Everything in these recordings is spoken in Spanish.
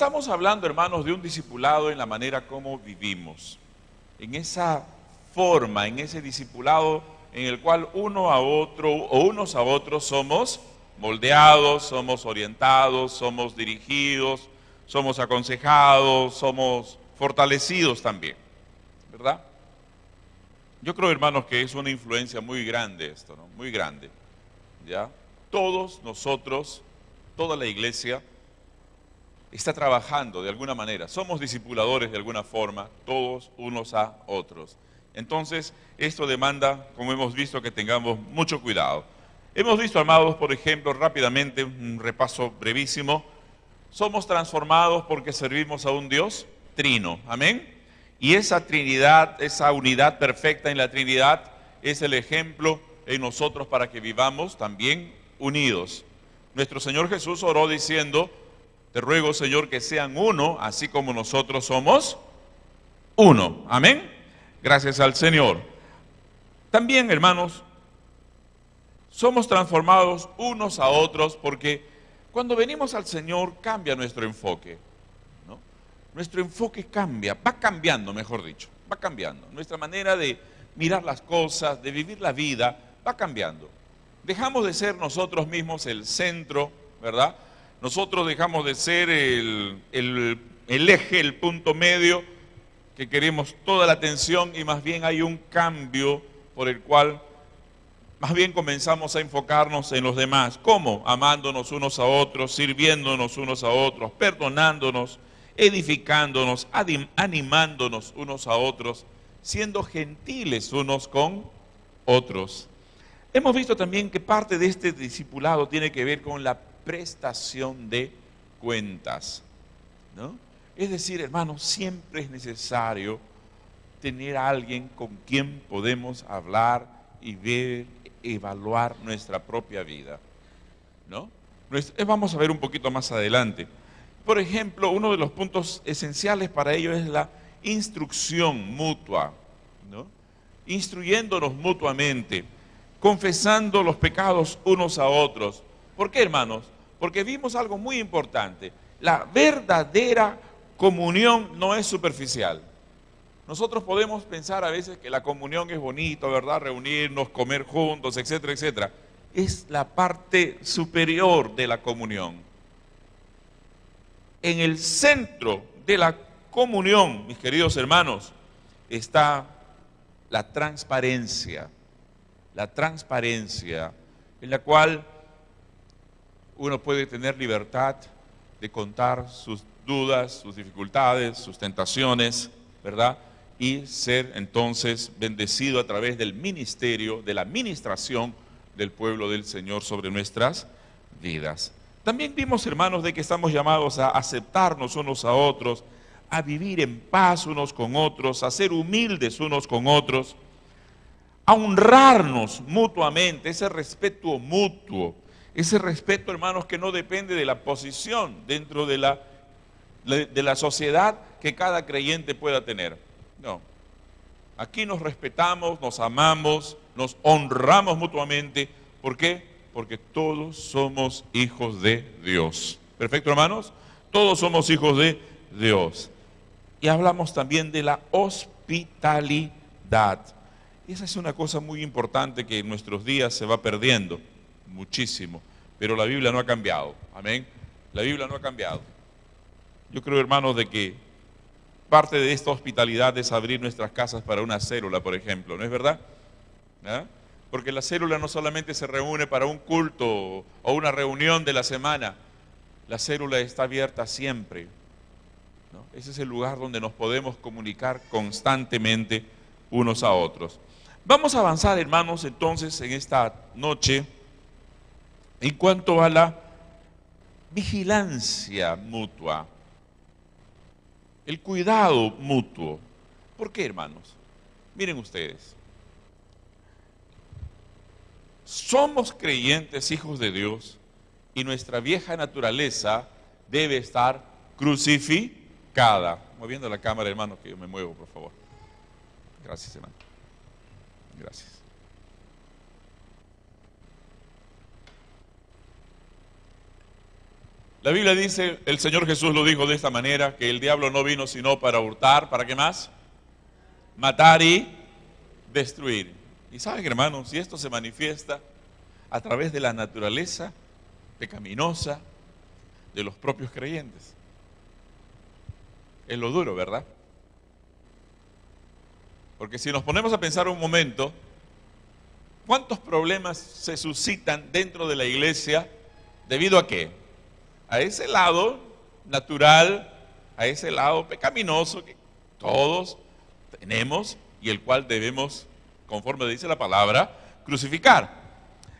Estamos hablando, hermanos, de un discipulado en la manera como vivimos, en esa forma, en ese discipulado en el cual uno a otro o unos a otros somos moldeados, somos orientados, somos dirigidos, somos aconsejados, somos fortalecidos también, ¿verdad? Yo creo, hermanos, que es una influencia muy grande esto, ¿no? Muy grande, ¿ya? Todos nosotros, toda la iglesia está trabajando de alguna manera, somos discipuladores de alguna forma, todos unos a otros. Entonces, esto demanda, como hemos visto, que tengamos mucho cuidado. Hemos visto, amados, por ejemplo, rápidamente, un repaso brevísimo, somos transformados porque servimos a un Dios trino, amén. Y esa Trinidad, esa unidad perfecta en la Trinidad, es el ejemplo en nosotros para que vivamos también unidos. Nuestro Señor Jesús oró diciendo: te ruego, Señor, que sean uno, así como nosotros somos uno. Amén. Gracias al Señor. También, hermanos, somos transformados unos a otros porque cuando venimos al Señor cambia nuestro enfoque, ¿no? Nuestro enfoque cambia, va cambiando, mejor dicho, va cambiando. Nuestra manera de mirar las cosas, de vivir la vida, va cambiando. Dejamos de ser nosotros mismos el centro, ¿verdad? Nosotros dejamos de ser el eje, el punto medio, que queremos toda la atención, y más bien hay un cambio por el cual más bien comenzamos a enfocarnos en los demás. ¿Cómo? Amándonos unos a otros, sirviéndonos unos a otros, perdonándonos, edificándonos, animándonos unos a otros, siendo gentiles unos con otros. Hemos visto también que parte de este discipulado tiene que ver con la prestación de cuentas, ¿no? Es decir, hermanos, siempre es necesario tener a alguien con quien podemos hablar y ver, evaluar nuestra propia vida, ¿no? Vamos a ver un poquito más adelante. Por ejemplo, uno de los puntos esenciales para ello es la instrucción mutua, ¿no? Instruyéndonos mutuamente, confesando los pecados unos a otros. ¿Por qué, hermanos? Porque vimos algo muy importante. La verdadera comunión no es superficial. Nosotros podemos pensar a veces que la comunión es bonito, ¿verdad? Reunirnos, comer juntos, etcétera, etcétera. Es la parte superior de la comunión. En el centro de la comunión, mis queridos hermanos, está la transparencia en la cual uno puede tener libertad de contar sus dudas, sus dificultades, sus tentaciones, ¿verdad? Y ser entonces bendecido a través del ministerio, de la ministración del pueblo del Señor sobre nuestras vidas. También vimos, hermanos, de que estamos llamados a aceptarnos unos a otros, a vivir en paz unos con otros, a ser humildes unos con otros, a honrarnos mutuamente, ese respeto mutuo, ese respeto, hermanos, que no depende de la posición dentro de la sociedad que cada creyente pueda tener. No, aquí nos respetamos, nos amamos, nos honramos mutuamente. ¿Por qué? Porque todos somos hijos de Dios. ¿Perfecto, hermanos? Todos somos hijos de Dios. Y hablamos también de la hospitalidad. Esa es una cosa muy importante que en nuestros días se va perdiendo muchísimo, pero la Biblia no ha cambiado. Amén. La Biblia no ha cambiado. Yo creo, hermanos, de que parte de esta hospitalidad es abrir nuestras casas para una célula, por ejemplo, ¿no es verdad? ¿Ah? Porque la célula no solamente se reúne para un culto o una reunión de la semana, la célula está abierta siempre, ¿no? Ese es el lugar donde nos podemos comunicar constantemente unos a otros. Vamos a avanzar, hermanos, entonces en esta noche en cuanto a la vigilancia mutua, el cuidado mutuo. ¿Por qué, hermanos? Miren ustedes, somos creyentes, hijos de Dios, y nuestra vieja naturaleza debe estar crucificada. Moviendo la cámara, hermano, que yo me muevo, por favor. Gracias, hermano. Gracias. La Biblia dice, el Señor Jesús lo dijo de esta manera, que el diablo no vino sino para hurtar, ¿para qué más? Matar y destruir. Y saben, hermanos, si esto se manifiesta a través de la naturaleza pecaminosa de los propios creyentes. Es lo duro, ¿verdad? Porque si nos ponemos a pensar un momento, ¿cuántos problemas se suscitan dentro de la iglesia debido a qué? A ese lado natural, a ese lado pecaminoso que todos tenemos y el cual debemos, conforme dice la palabra, crucificar.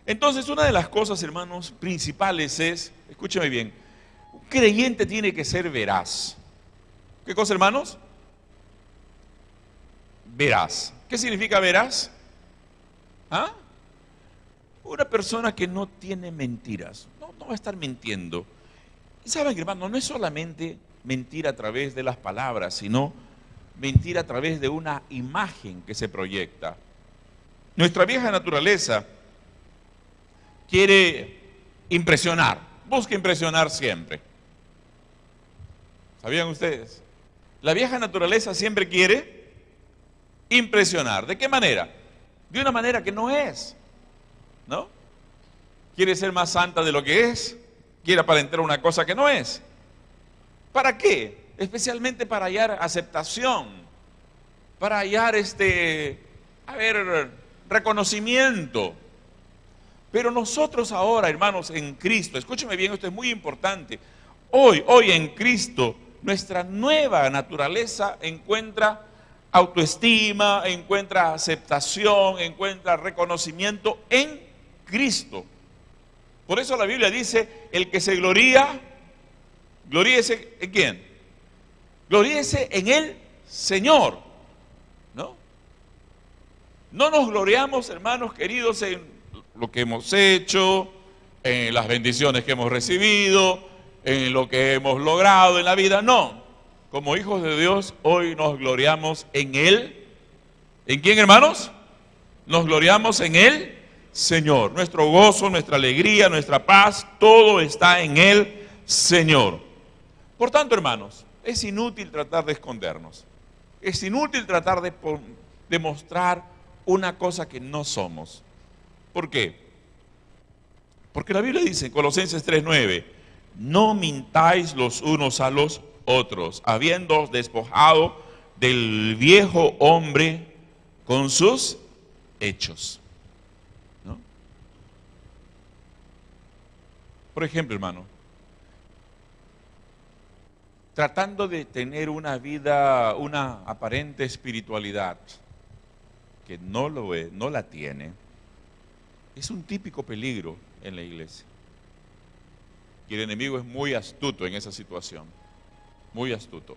Entonces, una de las cosas, hermanos, principales es, escúcheme bien, un creyente tiene que ser veraz. ¿Qué cosa, hermanos? Veraz. ¿Qué significa veraz? ¿Ah? Una persona que no tiene mentiras, no va a estar mintiendo. Y saben, hermanos, no es solamente mentir a través de las palabras, sino mentir a través de una imagen que se proyecta. Nuestra vieja naturaleza quiere impresionar, busca impresionar siempre. ¿Sabían ustedes? La vieja naturaleza siempre quiere impresionar. ¿De qué manera? De una manera que no es, ¿no? Quiere ser más santa de lo que es, quiere aparentar una cosa que no es. ¿Para qué? Especialmente para hallar aceptación, para hallar reconocimiento. Pero nosotros ahora, hermanos, en Cristo, escúcheme bien, esto es muy importante. Hoy en Cristo, nuestra nueva naturaleza encuentra autoestima, encuentra aceptación, encuentra reconocimiento en Cristo. Por eso la Biblia dice, el que se gloría, gloríese ¿en quién? Gloríese en el Señor, ¿no? No nos gloriamos, hermanos queridos, en lo que hemos hecho, en las bendiciones que hemos recibido, en lo que hemos logrado en la vida, no. Como hijos de Dios, hoy nos gloriamos en Él. ¿En quién, hermanos? Nos gloriamos en Él, Señor. Nuestro gozo, nuestra alegría, nuestra paz, todo está en el Señor. Por tanto, hermanos, es inútil tratar de escondernos. Es inútil tratar de demostrar una cosa que no somos. ¿Por qué? Porque la Biblia dice en Colosenses 3:9, no mintáis los unos a los otros, habiéndoos despojado del viejo hombre con sus hechos. ¿No? Por ejemplo, hermano, tratando de tener una vida, una aparente espiritualidad que no lo es, no la tiene, es un típico peligro en la iglesia. Y el enemigo es muy astuto en esa situación, muy astuto.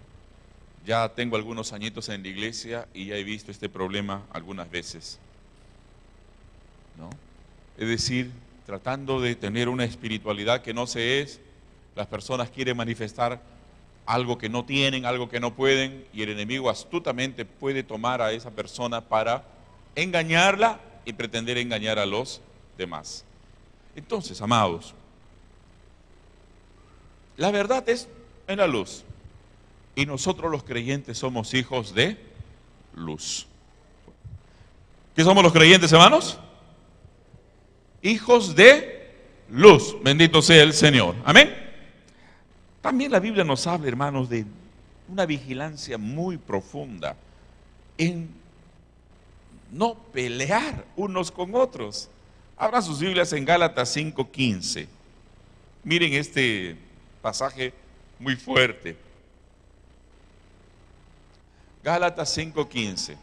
Ya tengo algunos añitos en la iglesia y ya he visto este problema algunas veces, ¿no? Es decir, tratando de tener una espiritualidad que no se es, las personas quieren manifestar algo que no tienen, algo que no pueden, y el enemigo astutamente puede tomar a esa persona para engañarla y pretender engañar a los demás. Entonces, amados, la verdad es en la luz, y nosotros los creyentes somos hijos de luz. ¿Qué somos los creyentes, hermanos? Hijos de luz. Bendito sea el Señor. Amén. También la Biblia nos habla, hermanos, de una vigilancia muy profunda en no pelear unos con otros. Abran sus Biblias en Gálatas 5:15. Miren este pasaje muy fuerte. Gálatas 5:15.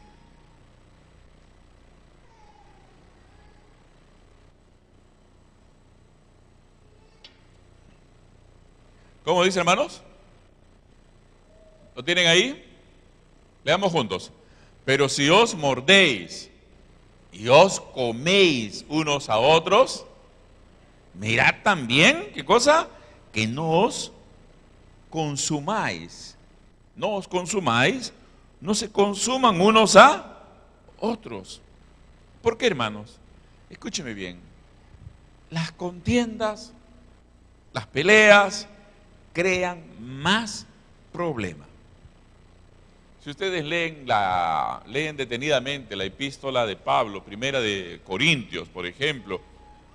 ¿Cómo dice, hermanos? ¿Lo tienen ahí? Leamos juntos. Pero si os mordéis y os coméis unos a otros, mirad también, ¿qué cosa? Que no os consumáis. No os consumáis, no se consuman unos a otros. ¿Por qué, hermanos? Escúcheme bien. Las contiendas, las peleas, crean más problemas. Si ustedes leen detenidamente la epístola de Pablo, primera de Corintios, por ejemplo,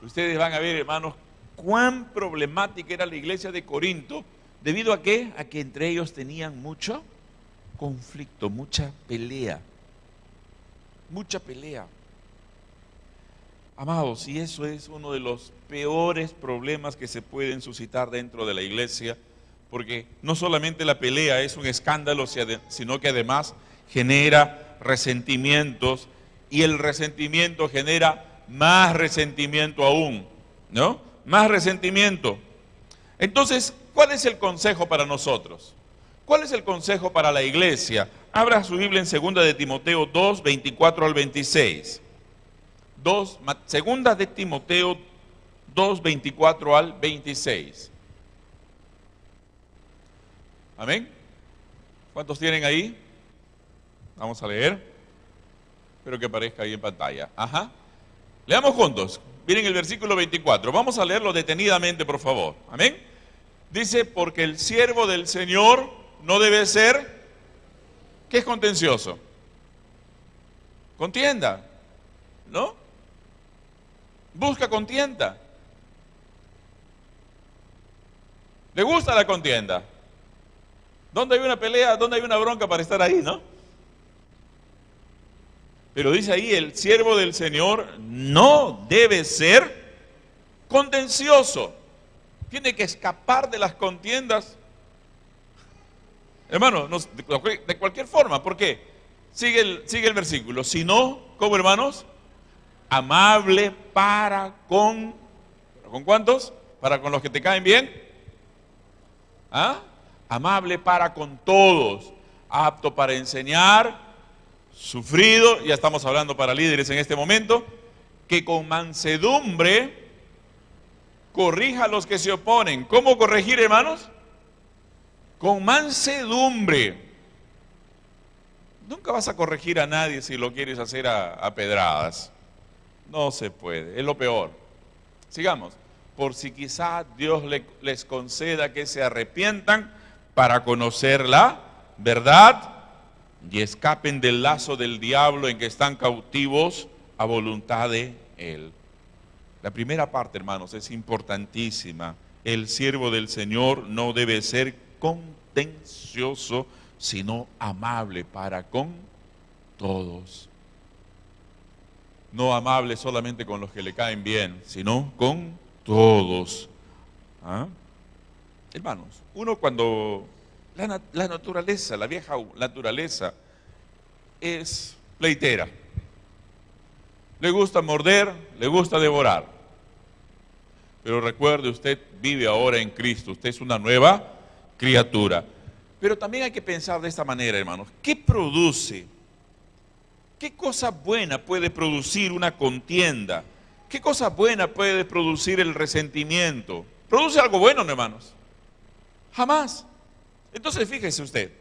ustedes van a ver, hermanos, cuán problemática era la iglesia de Corinto. ¿Debido a qué? A que entre ellos tenían mucho conflicto, mucha pelea. Mucha pelea. Amados, y eso es uno de los peores problemas que se pueden suscitar dentro de la iglesia, porque no solamente la pelea es un escándalo, sino que además genera resentimientos, y el resentimiento genera más resentimiento aún, ¿no? Más resentimiento. Entonces, ¿cuál es el consejo para nosotros? ¿Cuál es el consejo para la iglesia? Abra su Biblia en 2 de Timoteo 2, 24 al 26. Segunda de Timoteo 2, 24 al 26. Amén. ¿Cuántos tienen ahí? Vamos a leer. Espero que aparezca ahí en pantalla. Ajá. Leamos juntos. Miren el versículo 24. Vamos a leerlo detenidamente, por favor. Amén. Dice, porque el siervo del Señor no debe ser, ¿qué es contencioso? Contienda, ¿no? Busca contienda. ¿Le gusta la contienda? ¿Dónde hay una pelea? ¿Dónde hay una bronca para estar ahí, no? Pero dice ahí, el siervo del Señor no debe ser contencioso. Tiene que escapar de las contiendas. Hermano, de cualquier forma. ¿Por qué? Sigue el versículo. Sino, ¿cómo, hermanos? Amable para con... ¿Con cuántos? ¿Para con los que te caen bien? ¿Ah? Amable para con todos. Apto para enseñar. Sufrido. Ya estamos hablando para líderes en este momento. Que con mansedumbre corrija a los que se oponen. ¿Cómo corregir, hermanos? Con mansedumbre. Nunca vas a corregir a nadie si lo quieres hacer a pedradas. No se puede, es lo peor. Sigamos. Por si quizá Dios les conceda que se arrepientan para conocer la verdad y escapen del lazo del diablo en que están cautivos a voluntad de Él. La primera parte, hermanos, es importantísima. El siervo del Señor no debe ser contencioso, sino amable para con todos. No amable solamente con los que le caen bien, sino con todos. ¿Ah? Hermanos, uno cuando la naturaleza, la vieja naturaleza es pleitera. Le gusta morder, le gusta devorar. Pero recuerde, usted vive ahora en Cristo, usted es una nueva criatura. Pero también hay que pensar de esta manera, hermanos. ¿Qué produce? ¿Qué cosa buena puede producir una contienda? ¿Qué cosa buena puede producir el resentimiento? ¿Produce algo bueno, no, hermanos? Jamás. Entonces fíjese usted,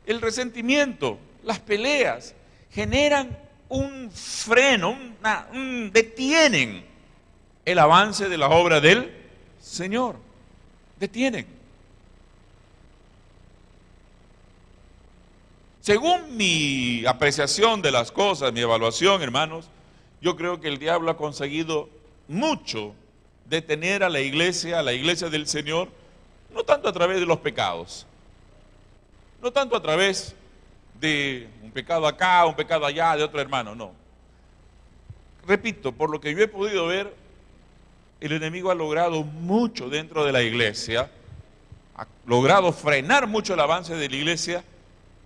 el resentimiento, las peleas, generan un freno, detienen el avance de la obra del Señor. Detienen. Según mi apreciación de las cosas, mi evaluación, hermanos, yo creo que el diablo ha conseguido mucho detener a la iglesia del Señor, no tanto a través de los pecados, no tanto a través de un pecado acá, un pecado allá, de otro hermano, no. Repito, por lo que yo he podido ver, el enemigo ha logrado mucho dentro de la iglesia, ha logrado frenar mucho el avance de la iglesia,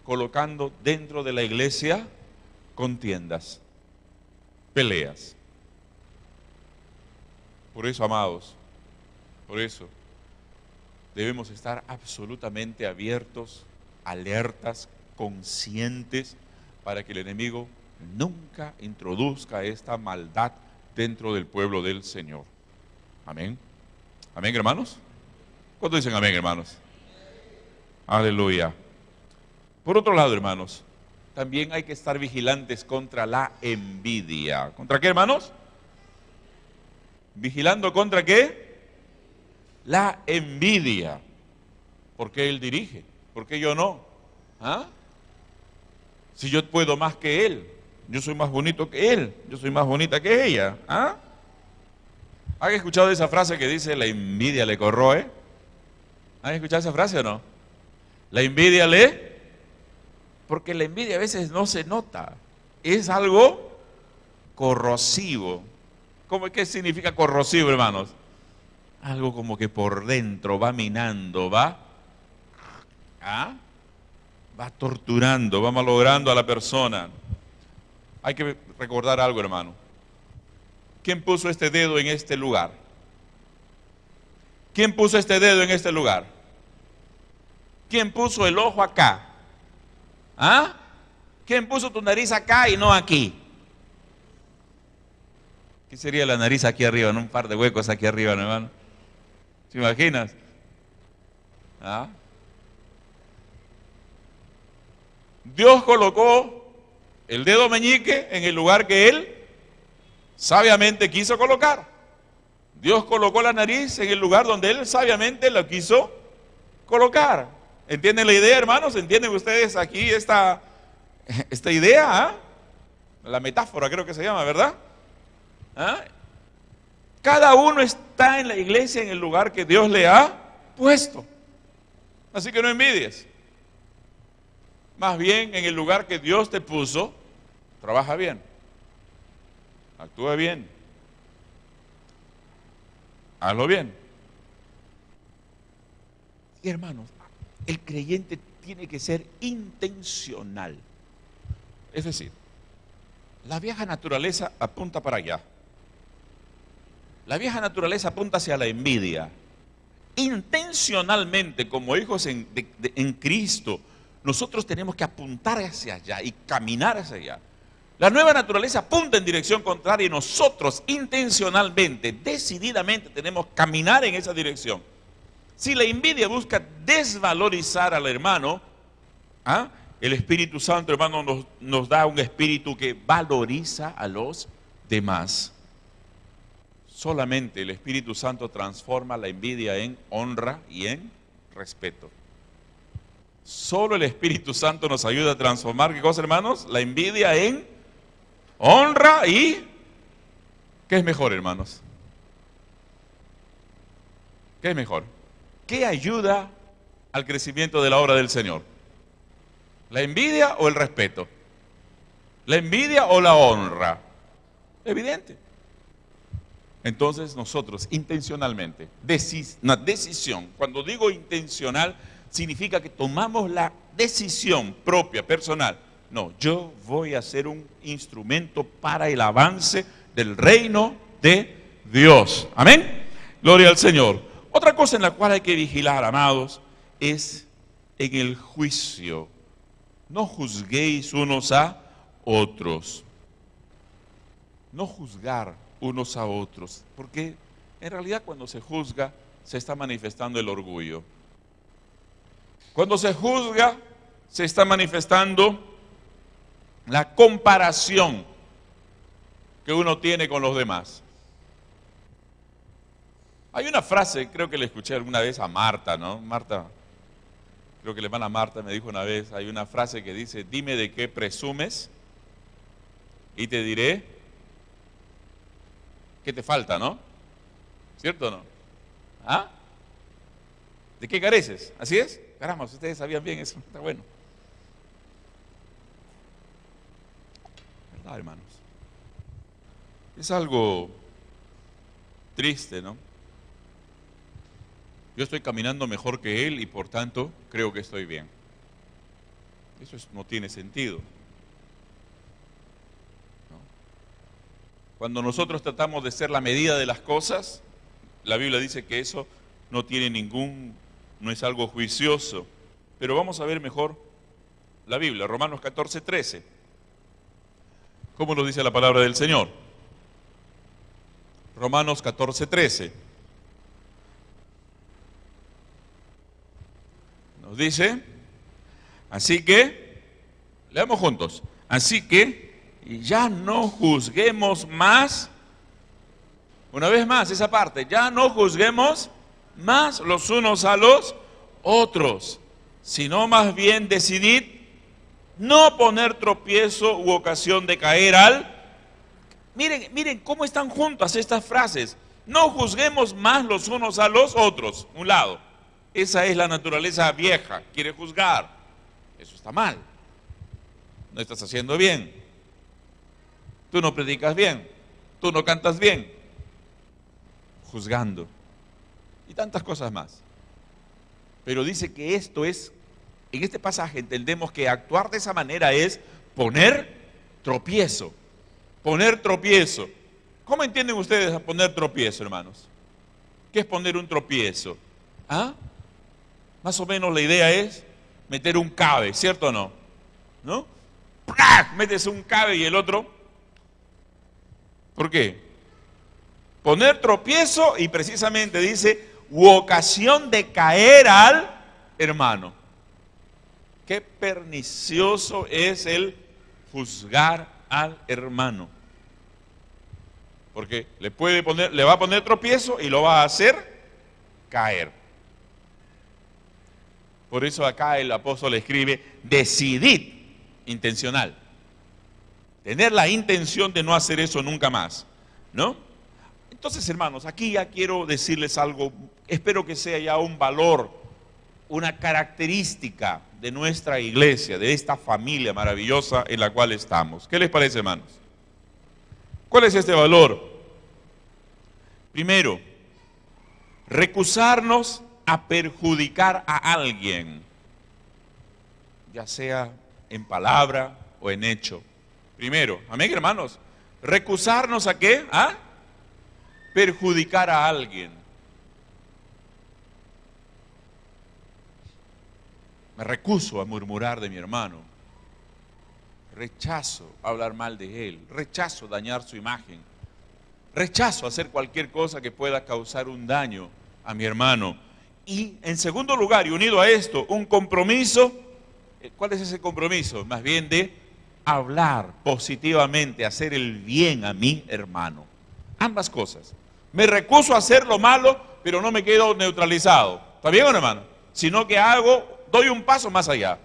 colocando dentro de la iglesia contiendas, peleas. Por eso, amados, por eso debemos estar absolutamente abiertos, alertas, conscientes, para que el enemigo nunca introduzca esta maldad dentro del pueblo del Señor. Amén. Amén, hermanos. ¿Cuántos dicen amén, hermanos? Aleluya. Por otro lado, hermanos, también hay que estar vigilantes contra la envidia. ¿Contra qué, hermanos? ¿Vigilando contra qué? La envidia. ¿Por qué él dirige? ¿Por qué yo no? ¿Ah? Si yo puedo más que él, yo soy más bonito que él, yo soy más bonita que ella. ¿Ah? ¿Han escuchado esa frase que dice la envidia le corroe? ¿Han escuchado esa frase o no? La envidia le... Porque la envidia a veces no se nota, es algo corrosivo. ¿Qué significa corrosivo, hermanos? Algo como que por dentro va minando, va torturando, va malogrando a la persona. Hay que recordar algo, hermano. ¿Quién puso este dedo en este lugar? ¿Quién puso este dedo en este lugar? ¿Quién puso el ojo acá? ¿Ah? ¿Quién puso tu nariz acá y no aquí? ¿Qué sería la nariz aquí arriba? ¿No? Un par de huecos aquí arriba, ¿no, hermano? ¿Se imaginas? ¿Ah? Dios colocó el dedo meñique en el lugar que Él sabiamente quiso colocar. Dios colocó la nariz en el lugar donde Él sabiamente lo quiso colocar. ¿Entienden la idea, hermanos? ¿Entienden ustedes aquí esta idea? ¿Ah? La metáfora creo que se llama, ¿verdad? ¿Ah? Cada uno está en la iglesia en el lugar que Dios le ha puesto. Así que no envidies. Más bien, en el lugar que Dios te puso, trabaja bien, actúa bien, hazlo bien. Y hermanos, el creyente tiene que ser intencional. Es decir, la vieja naturaleza apunta para allá. La vieja naturaleza apunta hacia la envidia. Intencionalmente, como hijos en Cristo, nosotros tenemos que apuntar hacia allá y caminar hacia allá. La nueva naturaleza apunta en dirección contraria y nosotros intencionalmente, decididamente tenemos que caminar en esa dirección. Si la envidia busca desvalorizar al hermano, el Espíritu Santo, hermano, nos da un espíritu que valoriza a los demás. Solamente el Espíritu Santo transforma la envidia en honra y en respeto. Solo el Espíritu Santo nos ayuda a transformar, ¿qué cosa, hermanos? La envidia en honra y... ¿Qué es mejor, hermanos? ¿Qué es mejor? ¿Qué ayuda al crecimiento de la obra del Señor? ¿La envidia o el respeto? ¿La envidia o la honra? Evidente. Entonces nosotros intencionalmente, una decisión, cuando digo intencional, significa que tomamos la decisión propia, personal. No, yo voy a ser un instrumento para el avance del reino de Dios. Amén. Gloria al Señor. Otra cosa en la cual hay que vigilar, amados, es en el juicio. No juzguéis unos a otros. No juzgar unos a otros, porque en realidad cuando se juzga se está manifestando el orgullo. Cuando se juzga se está manifestando la comparación que uno tiene con los demás. Hay una frase, creo que le escuché alguna vez a Marta, ¿no? Marta, creo que la hermana Marta me dijo una vez, hay una frase que dice, dime de qué presumes y te diré qué te falta, ¿no? ¿Cierto o no? ¿Ah? ¿De qué careces? ¿Así es? Caramba, ustedes sabían bien eso, está bueno. ¿Verdad, hermanos? Es algo triste, ¿no? Yo estoy caminando mejor que él y por tanto creo que estoy bien. Eso no tiene sentido. ¿No? Cuando nosotros tratamos de ser la medida de las cosas, la Biblia dice que eso no es algo juicioso. Pero vamos a ver mejor la Biblia, Romanos 14:13. ¿Cómo nos dice la palabra del Señor? Romanos 14:13. Nos dice, así que, leamos juntos, así que ya no juzguemos más, una vez más esa parte, ya no juzguemos más los unos a los otros, sino más bien decidid no poner tropiezo u ocasión de caer al... Miren cómo están juntas estas frases. No juzguemos más los unos a los otros. Un lado, esa es la naturaleza vieja, quiere juzgar. Eso está mal. No estás haciendo bien. Tú no predicas bien. Tú no cantas bien. Juzgando. Y tantas cosas más. Pero dice que esto es, en este pasaje entendemos que actuar de esa manera es poner tropiezo. Poner tropiezo. ¿Cómo entienden ustedes a poner tropiezo, hermanos? ¿Qué es poner un tropiezo? ¿Ah? Más o menos la idea es meter un cabe, ¿cierto o no? ¿No? ¡Plah! Metes un cabe y el otro. ¿Por qué? Poner tropiezo y precisamente dice, u ocasión de caer al hermano. Qué pernicioso es el juzgar al hermano. Porque le va a poner tropiezo y lo va a hacer caer. Por eso acá el apóstol escribe, decidid, intencional. Tener la intención de no hacer eso nunca más, ¿no? Entonces, hermanos, aquí ya quiero decirles algo, espero que sea ya un valor, una característica de nuestra iglesia, de esta familia maravillosa en la cual estamos. ¿Qué les parece, hermanos? ¿Cuál es este valor? Primero, recusarnos a perjudicar a alguien, ya sea en palabra o en hecho. Primero, amén, hermanos, recusarnos a ¿qué? ¿A? Perjudicar a alguien. Me recuso a murmurar de mi hermano. Rechazo hablar mal de él. Rechazo dañar su imagen. Rechazo hacer cualquier cosa que pueda causar un daño a mi hermano. Y en segundo lugar, y unido a esto, un compromiso. ¿Cuál es ese compromiso? Más bien de hablar positivamente, hacer el bien a mi hermano. Ambas cosas. Me recuso a hacer lo malo, pero no me quedo neutralizado. ¿Está bien o no, hermano? Sino que doy un paso más allá.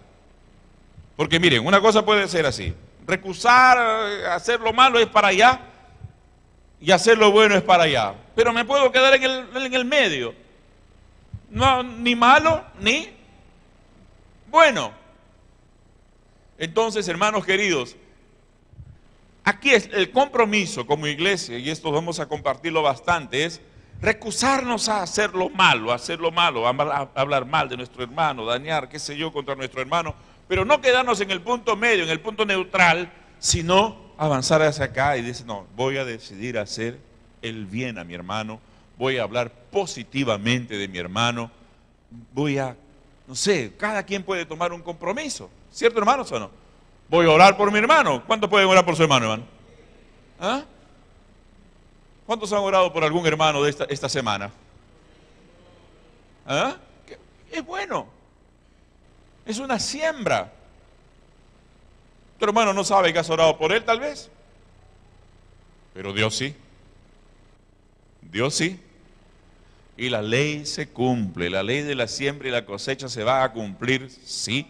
Porque miren, una cosa puede ser así. Recusar, hacer lo malo es para allá y hacer lo bueno es para allá. Pero me puedo quedar en el medio. No, ni malo ni bueno. Entonces, hermanos queridos, aquí es el compromiso como iglesia, y esto vamos a compartirlo bastante, es recusarnos a hacer lo malo, a hablar mal de nuestro hermano, dañar, qué sé yo, contra nuestro hermano, pero no quedarnos en el punto medio, en el punto neutral, sino avanzar hacia acá y decir, no, voy a decidir hacer el bien a mi hermano, voy a hablar positivamente de mi hermano, no sé, cada quien puede tomar un compromiso, ¿cierto, hermanos, o no? Voy a orar por mi hermano. ¿Cuántos pueden orar por su hermano? ¿Ah? ¿Cuántos han orado por algún hermano de esta semana? ¿Ah? Es bueno. Es una siembra. Tu hermano no sabe que has orado por él, tal vez. Pero Dios sí. Dios sí. Y la ley se cumple. La ley de la siembra y la cosecha se va a cumplir sí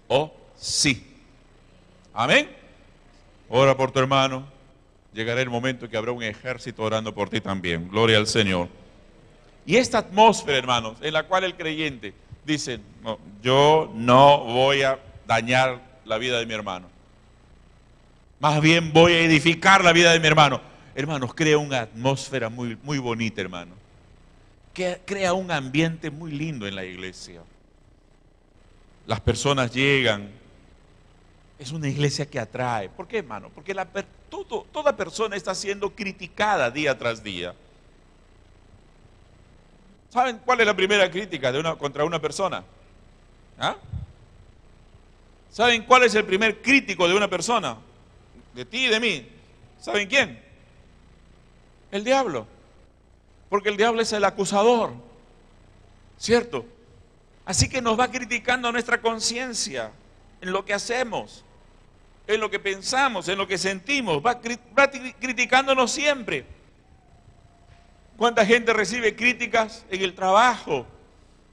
o sí. Amén. Ora por tu hermano. Llegará el momento que habrá un ejército orando por ti también. Gloria al Señor. Y esta atmósfera, hermanos, en la cual el creyente dice, no, yo no voy a dañar la vida de mi hermano. Más bien voy a edificar la vida de mi hermano. Hermanos, crea una atmósfera muy, muy bonita, hermano. Que crea un ambiente muy lindo en la iglesia. Las personas llegan. Es una iglesia que atrae. ¿Por qué, hermano? Porque toda persona está siendo criticada día tras día. ¿Saben cuál es la primera crítica contra una persona? ¿Ah? ¿Saben cuál es el primer crítico de una persona? De ti y de mí. ¿Saben quién? El diablo. Porque el diablo es el acusador. ¿Cierto? Así que nos va criticando nuestra conciencia en lo que hacemos, en lo que pensamos, en lo que sentimos, va criticándonos siempre. ¿Cuánta gente recibe críticas en el trabajo?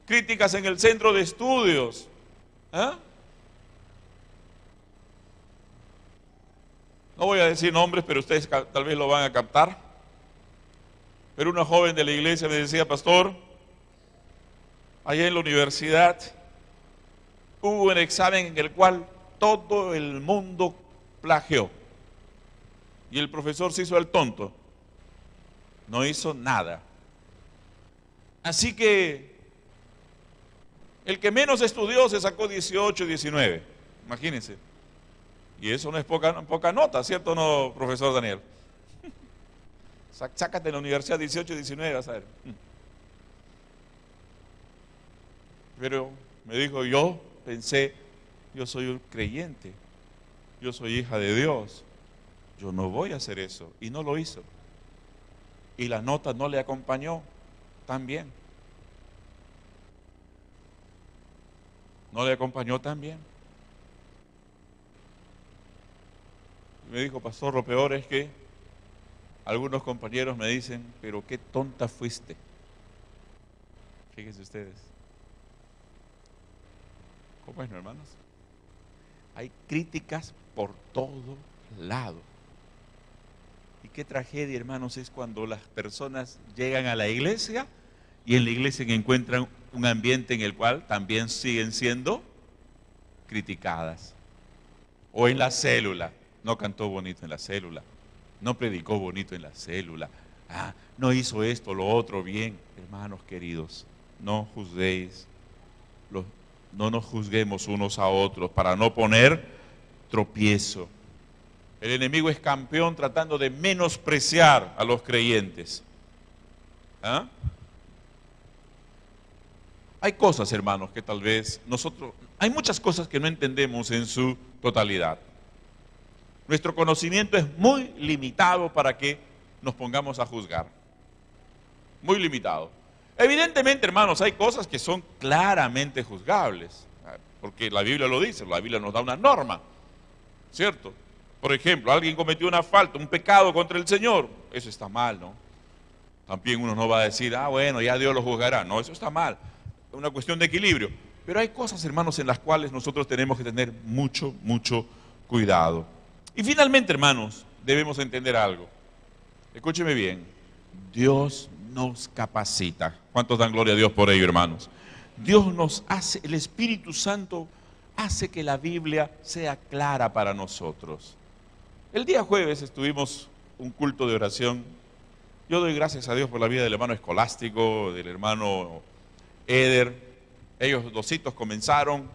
críticas en el centro de estudios. ¿Ah? No voy a decir nombres, pero ustedes tal vez lo van a captar. Pero una joven de la iglesia me decía, pastor, allá en la universidad hubo un examen en el cual todo el mundo plagió. Y el profesor se hizo el tonto. No hizo nada. Así que el que menos estudió se sacó 18, 19. Imagínense. Y eso no es poca nota, ¿cierto o no, profesor Daniel? Sácate en la universidad 18, 19, vas a ver. Pero me dijo, yo pensé, yo soy un creyente, yo soy hija de Dios, yo no voy a hacer eso. Y no lo hizo. Y la nota no le acompañó tan bien. No le acompañó tan bien. Me dijo, pastor, lo peor es que algunos compañeros me dicen, pero qué tonta fuiste. Fíjense ustedes. ¿Cómo es, no, hermanos? Hay críticas por todo lado. Y qué tragedia, hermanos, es cuando las personas llegan a la iglesia y en la iglesia encuentran un ambiente en el cual también siguen siendo criticadas. O en la célula, no cantó bonito en la célula, no predicó bonito en la célula, no hizo esto, lo otro bien. Hermanos queridos, no juzguéis, no nos juzguemos unos a otros para no poner tropiezo. El enemigo es campeón tratando de menospreciar a los creyentes. ¿Ah? Hay cosas, hermanos, que tal vez hay muchas cosas que no entendemos en su totalidad. Nuestro conocimiento es muy limitado para que nos pongamos a juzgar. Muy limitado. Evidentemente, hermanos, hay cosas que son claramente juzgables, porque la Biblia lo dice, la Biblia nos da una norma, ¿cierto? Por ejemplo, alguien cometió una falta, un pecado contra el Señor, eso está mal, ¿no? También uno no va a decir, bueno, ya Dios lo juzgará. No, eso está mal. Es una cuestión de equilibrio. Pero hay cosas, hermanos, en las cuales nosotros tenemos que tener mucho, mucho cuidado. Y finalmente, hermanos, debemos entender algo. Escúcheme bien. Dios nos capacita. ¿Cuántos dan gloria a Dios por ello, hermanos? Dios nos hace, el Espíritu Santo hace que la Biblia sea clara para nosotros. El día jueves estuvimos un culto de oración. Yo doy gracias a Dios por la vida del hermano Escolástico, del hermano Eder. Ellos dositos comenzaron.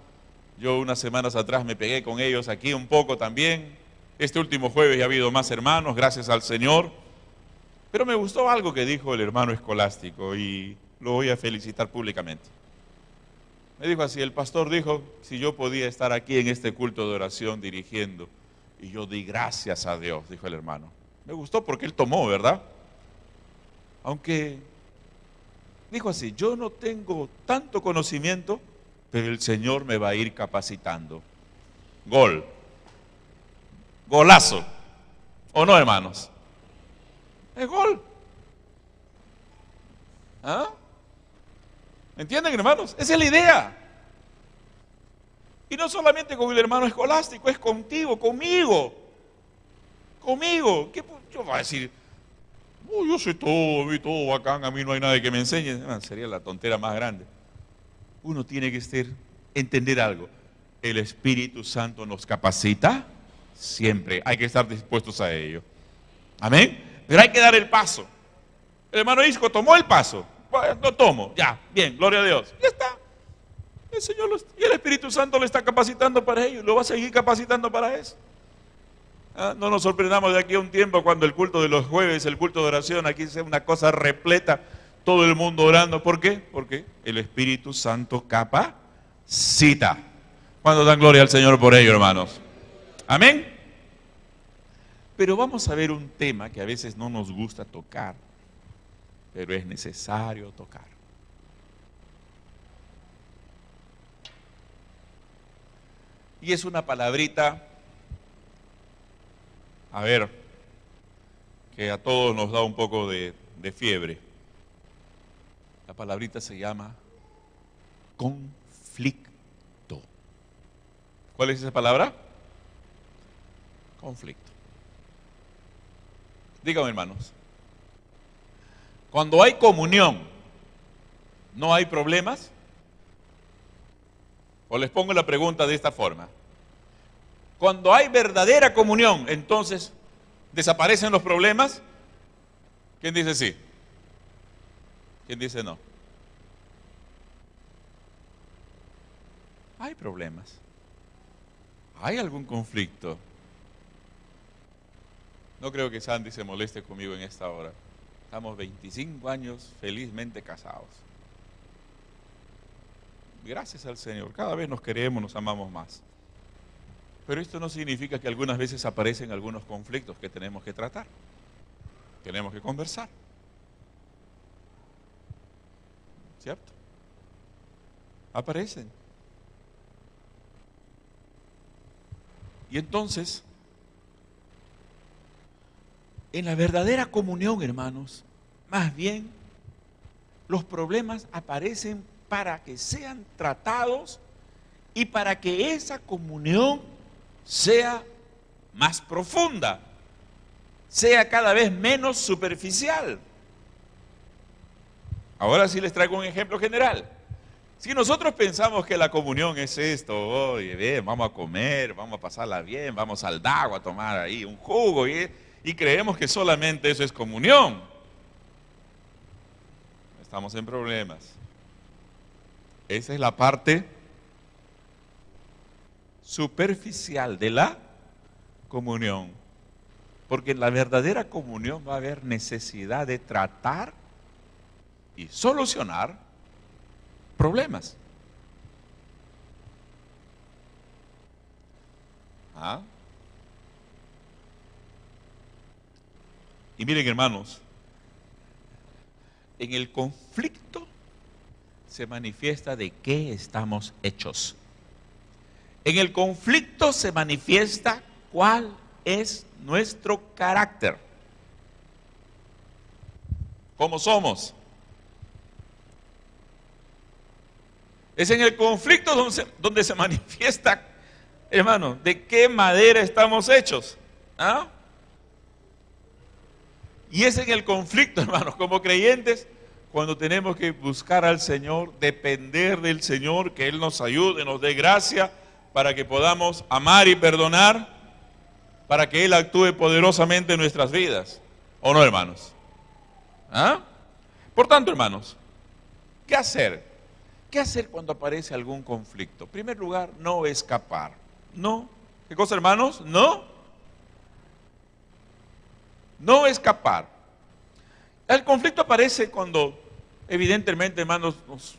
Yo unas semanas atrás me pegué con ellos aquí un poco también. Este último jueves ya ha habido más hermanos, gracias al Señor. Pero me gustó algo que dijo el hermano Escolástico y lo voy a felicitar públicamente. Me dijo así, el pastor dijo, si yo podía estar aquí en este culto de oración dirigiendo, y yo di gracias a Dios, dijo el hermano. Me gustó porque él tomó, ¿verdad? Aunque, dijo así, yo no tengo tanto conocimiento, pero el Señor me va a ir capacitando. Gol. Golazo. ¿O no, hermanos? Es gol. ¿Ah? ¿Me entienden, hermanos? Esa es la idea. Y no solamente con el hermano Escolástico, es contigo, conmigo. Conmigo. ¿Qué yo voy a decir? Yo sé todo, vi todo bacán, a mí no hay nadie que me enseñe. Sería la tontera más grande. Uno tiene que entender algo. El Espíritu Santo nos capacita siempre. Hay que estar dispuestos a ello. Amén. Pero hay que dar el paso. El hermano Isco tomó el paso. Lo tomo. Ya, bien, gloria a Dios. Ya está. El Señor y el Espíritu Santo le está capacitando para ello. Lo va a seguir capacitando para eso. No nos sorprendamos de aquí a un tiempo cuando el culto de los jueves, el culto de oración, aquí sea una cosa repleta, todo el mundo orando. ¿Por qué? Porque el Espíritu Santo capacita. ¿Cuándo dan gloria al Señor por ello, hermanos? Amén. Pero vamos a ver un tema que a veces no nos gusta tocar, pero es necesario tocar. Y es una palabrita, a ver, que a todos nos da un poco de fiebre. La palabrita se llama conflicto. ¿Cuál es esa palabra? Conflicto. Díganme, hermanos, cuando hay comunión, ¿no hay problemas? O les pongo la pregunta de esta forma. Cuando hay verdadera comunión, entonces, ¿desaparecen los problemas? ¿Quién dice sí? ¿Quién dice no? Hay problemas. Hay algún conflicto. No creo que Sandy se moleste conmigo en esta hora. Estamos 25 años felizmente casados. Gracias al Señor. Cada vez nos queremos, nos amamos más. Pero esto no significa que algunas veces aparecen algunos conflictos que tenemos que tratar. Tenemos que conversar. ¿Cierto? Aparecen. Y entonces, en la verdadera comunión, hermanos, más bien, los problemas aparecen para que sean tratados y para que esa comunión sea más profunda, sea cada vez menos superficial. Ahora sí les traigo un ejemplo general. Si nosotros pensamos que la comunión es esto, oye, bien, vamos a comer, vamos a pasarla bien, vamos al Dago a tomar ahí un jugo y creemos que solamente eso es comunión, estamos en problemas. Esa es la parte superficial de la comunión. Porque en la verdadera comunión va a haber necesidad de tratar y solucionar problemas. ¿Ah? Y miren, hermanos, en el conflicto se manifiesta de qué estamos hechos. En el conflicto se manifiesta cuál es nuestro carácter. ¿Cómo somos? Es en el conflicto donde se manifiesta, hermano, de qué madera estamos hechos. ¿Ah? Y es en el conflicto, hermanos, como creyentes, cuando tenemos que buscar al Señor, depender del Señor, que Él nos ayude, nos dé gracia, para que podamos amar y perdonar, para que Él actúe poderosamente en nuestras vidas. ¿O no, hermanos? ¿Ah? Por tanto, hermanos, ¿qué hacer? ¿Qué hacer cuando aparece algún conflicto? En primer lugar, no escapar. No. ¿Qué cosa, hermanos? No escapar. El conflicto aparece cuando, evidentemente, hermanos, nos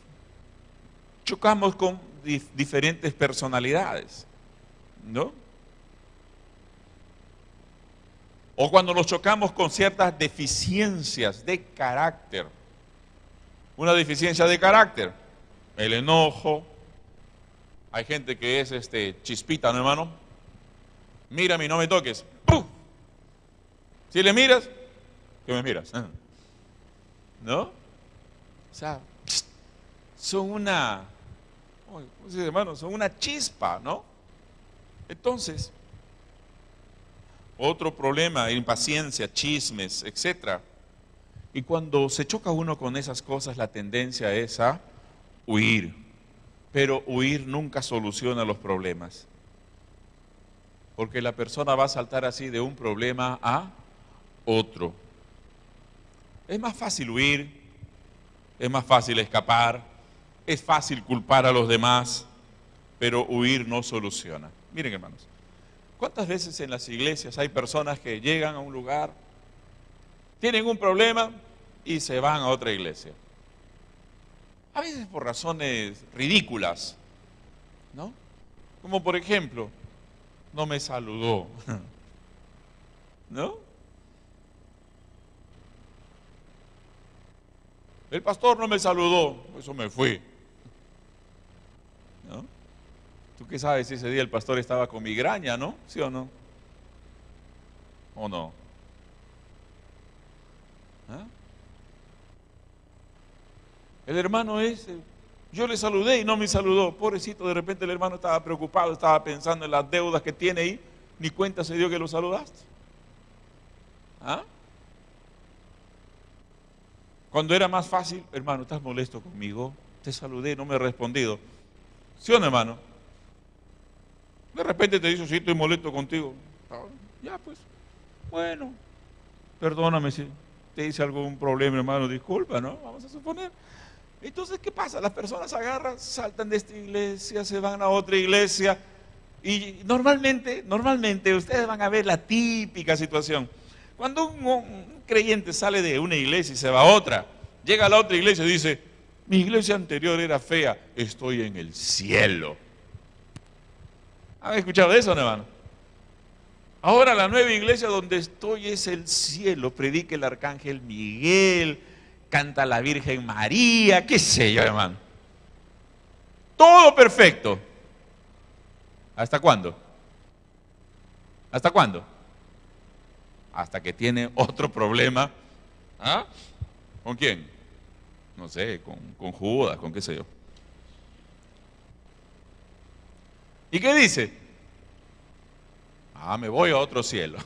chocamos con diferentes personalidades, ¿no? O cuando nos chocamos con ciertas deficiencias de carácter. Una deficiencia de carácter, el enojo. Hay gente que es chispita, ¿no, hermano? Mírame y no me toques. ¡Puf! Si le miras, ¿qué me miras? ¿No? O sea, son una, hermano, son una chispa, ¿no? Entonces, otro problema, impaciencia, chismes, etc. Y cuando se choca uno con esas cosas, la tendencia es a huir. Pero huir nunca soluciona los problemas. Porque la persona va a saltar así de un problema a otro. Es más fácil huir, es más fácil escapar, es fácil culpar a los demás, pero huir no soluciona. Miren, hermanos, ¿cuántas veces en las iglesias hay personas que llegan a un lugar, tienen un problema y se van a otra iglesia? A veces por razones ridículas, ¿no? Como por ejemplo, no me saludó, ¿no? El pastor no me saludó, eso me fui, ¿no? ¿Tú qué sabes si ese día el pastor estaba con migraña, no? ¿Sí o no? ¿O no? ¿Ah? El hermano ese Yo le saludé y no me saludó. Pobrecito, de repente el hermano estaba preocupado, estaba pensando en las deudas que tiene ahí, ni cuenta se dio que lo saludaste. ¿Ah? Cuando era más fácil, hermano, ¿estás molesto conmigo? Te saludé, no me has respondido. ¿Sí o no, hermano? De repente te dice, sí, estoy molesto contigo. Ya, pues, bueno, perdóname si te hice algún problema, hermano, disculpa, ¿no? Vamos a suponer. Entonces, ¿qué pasa? Las personas agarran, saltan de esta iglesia, se van a otra iglesia, y normalmente ustedes van a ver la típica situación. Cuando un creyente sale de una iglesia y se va a otra, llega a la otra iglesia y dice, mi iglesia anterior era fea, estoy en el cielo. ¿Han escuchado eso, hermano? Ahora la nueva iglesia donde estoy es el cielo, predica el arcángel Miguel, canta la Virgen María, qué sé yo, hermano. Todo perfecto. ¿Hasta cuándo? ¿Hasta cuándo? Hasta que tiene otro problema. ¿Ah? ¿Con quién? No sé, con Judas, con qué sé yo. ¿Y qué dice? Me voy a otro cielo.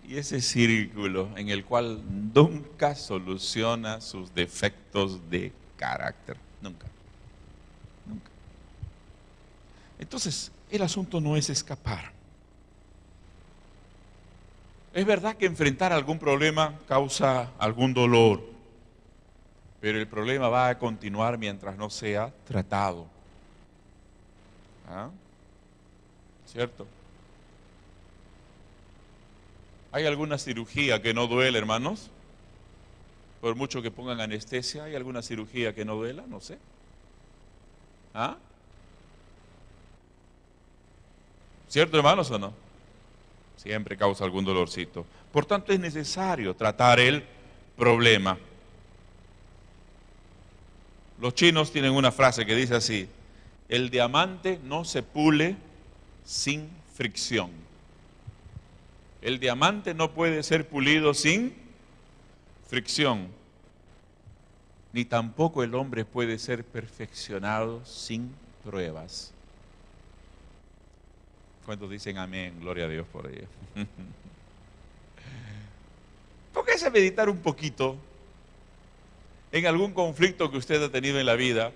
Y ese círculo en el cual nunca soluciona sus defectos de carácter. Nunca. Nunca. Entonces, el asunto no es escapar. Es verdad que enfrentar algún problema causa algún dolor, pero el problema va a continuar mientras no sea tratado. ¿Ah? ¿Cierto? ¿Hay alguna cirugía que no duele, hermanos? Por mucho que pongan anestesia, ¿hay alguna cirugía que no duela? No sé. ¿Ah? ¿Cierto, hermanos, o no? Siempre causa algún dolorcito. Por tanto, es necesario tratar el problema. Los chinos tienen una frase que dice así: el diamante no se pule sin fricción. El diamante no puede ser pulido sin fricción, ni tampoco el hombre puede ser perfeccionado sin pruebas. ¿Cuántos dicen amén? Gloria a Dios por ello. Póngase a meditar un poquito en algún conflicto que usted ha tenido en la vida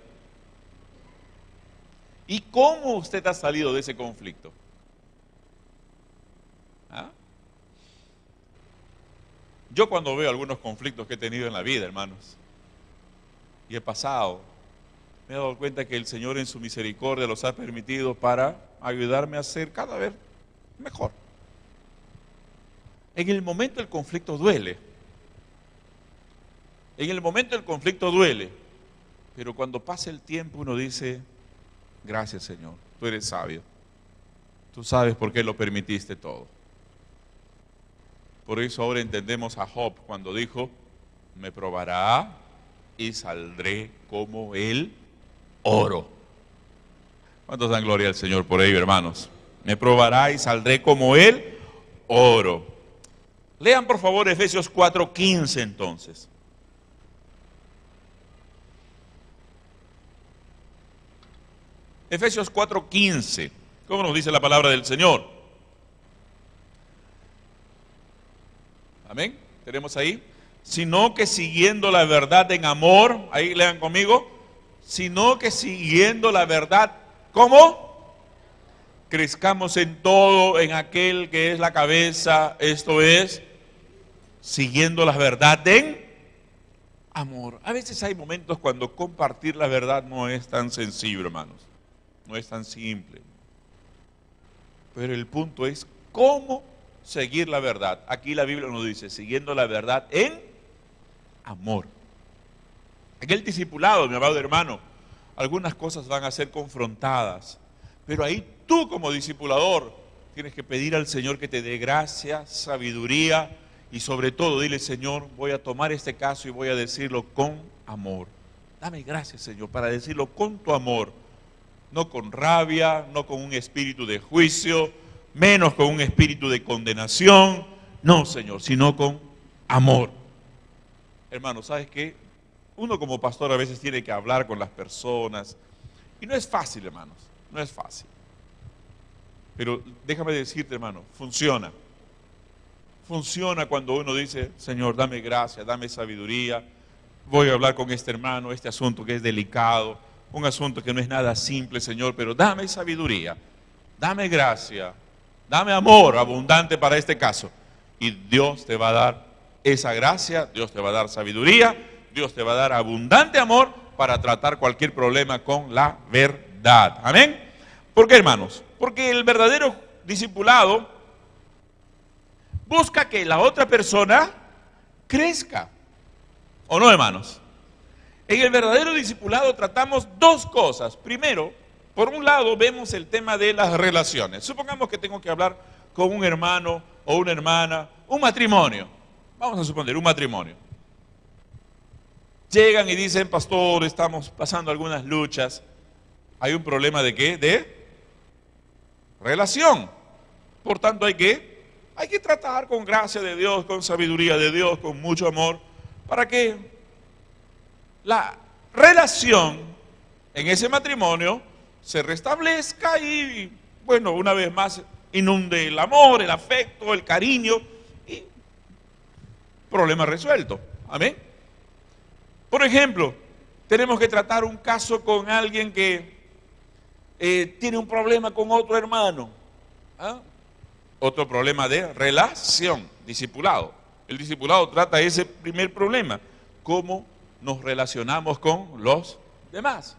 y cómo usted ha salido de ese conflicto. ¿Ah? Yo cuando veo algunos conflictos que he tenido en la vida, hermanos, y he pasado, me he dado cuenta que el Señor en su misericordia los ha permitido para ayudarme a ser cada vez mejor. En el momento el conflicto duele. En el momento el conflicto duele. Pero cuando pasa el tiempo uno dice, gracias Señor, tú eres sabio. Tú sabes por qué lo permitiste todo. Por eso ahora entendemos a Job cuando dijo, me probará y saldré como el oro. ¿Cuántos dan gloria al Señor por ello, hermanos? Me probará y saldré como el oro. Lean por favor Efesios 4:15 entonces. Efesios 4:15. ¿Cómo nos dice la palabra del Señor? Amén. Tenemos ahí. Sino que siguiendo la verdad en amor, ahí lean conmigo, sino que siguiendo la verdad, ¿cómo? Crezcamos en todo, en aquel que es la cabeza, esto es, siguiendo la verdad en amor. A veces hay momentos cuando compartir la verdad no es tan sencillo, hermanos, no es tan simple. Pero el punto es cómo seguir la verdad. Aquí la Biblia nos dice, siguiendo la verdad en amor. En el discipulado, mi amado hermano, algunas cosas van a ser confrontadas, pero ahí tú como discipulador tienes que pedir al Señor que te dé gracia, sabiduría y sobre todo dile, Señor, voy a tomar este caso y voy a decirlo con amor. Dame gracias, Señor, para decirlo con tu amor, no con rabia, no con un espíritu de juicio, menos con un espíritu de condenación, no, Señor, sino con amor. Hermano, ¿sabes qué? uno como pastor a veces tiene que hablar con las personas. Y no es fácil, hermanos, no es fácil. Pero déjame decirte, hermano, funciona. Funciona cuando uno dice, Señor, dame gracia, dame sabiduría. Voy a hablar con este hermano, este asunto que es delicado, un asunto que no es nada simple, Señor, pero dame sabiduría, dame gracia, dame amor abundante para este caso. Y Dios te va a dar esa gracia, Dios te va a dar sabiduría, Dios te va a dar abundante amor para tratar cualquier problema con la verdad. Amén. ¿Por qué, hermanos? Porque el verdadero discipulado busca que la otra persona crezca. ¿O no, hermanos? En el verdadero discipulado tratamos dos cosas. Primero, por un lado vemos el tema de las relaciones. Supongamos que tengo que hablar con un hermano o una hermana, un matrimonio. Vamos a suponer un matrimonio. Llegan y dicen, pastor, estamos pasando algunas luchas. ¿Hay un problema de qué? De relación. Por tanto hay que tratar con gracia de Dios, con sabiduría de Dios, con mucho amor, para que la relación en ese matrimonio se restablezca y, bueno, una vez más inunde el amor, el afecto, el cariño y problema resuelto. Amén. Por ejemplo, tenemos que tratar un caso con alguien que tiene un problema con otro hermano. ¿Ah? Otro problema de relación, discipulado. El discipulado trata ese primer problema, cómo nos relacionamos con los demás.